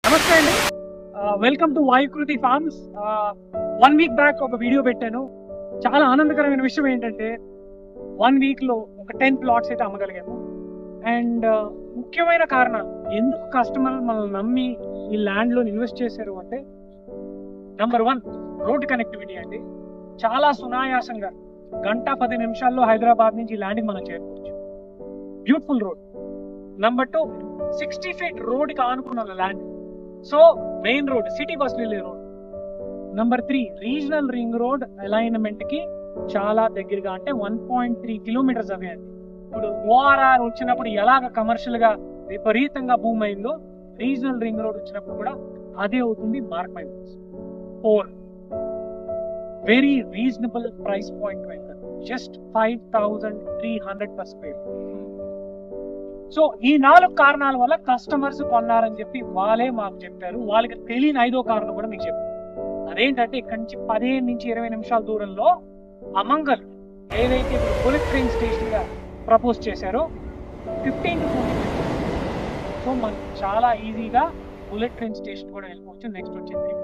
నమస్తే అండి, welcome to Vayukriti farms. 1 week back ఒక వీడియో పెట్టాను. చాలా ఆనందకరమైన విషయం ఏంటంటే 1 వీక్ లో ఒక 10 ప్లాట్స్ అయితే అమ్మగలిగాము. అండ్ ముఖ్యమైన కారణం ఎందుకు కస్టమర్ మనల్ని నమ్మి ఈ ల్యాండ్ లో ఇన్వెస్ట్ చేశారు అంటే, నంబర్ 1 రోడ్ కనెక్టివిటీ అండి. చాలా సునాయాసంగా గంట 10 నిమిషాల్లో హైదరాబాద్ నుంచి ఈ ల్యాండ్కి మనం చేరుకోవచ్చు. Beautiful road. Number 2 60 feet road కి ఆనుకున్న land. So main road, city bus వెళ్ళే road. Number 3 regional ring road alignment కి చాలా దగ్గరగా, అంటే 1.3 కిలోమీటర్స్ అవే అండి. ఇప్పుడు ఓఆర్ఆర్ వచ్చినప్పుడు ఎలాగ కమర్షియల్ గా విపరీతంగా భూమి అయిందో, రీజనల్ రింగ్ రోడ్ వచ్చినప్పుడు కూడా అదే అవుతుంది. Mark my words. 4 very reasonable price point venter, just 5,300 per square. So ఈ 4 కారణాల వల్ల కస్టమర్స్ కొన్నారని చెప్పి వాళ్ళే మాకు చెప్పారు. వాళ్ళకి తెలియని 5వ కారణం కూడా మీకు చెప్పారు. అదేంటంటే ఇక్కడ నుంచి 15 నుంచి 20 నిమిషాల దూరంలో అమంగల్ ఏదైతే ఇప్పుడు బుల్లెట్ ట్రైన్ స్టేషన్ గా ప్రపోజ్ చేశారో 15 to 20 minutes. సో మనం చాలా ఈజీగా బుల్లెట్ ట్రైన్ స్టేషన్ కూడా వెళ్ళిపోవచ్చు. నెక్స్ట్ వచ్చే 3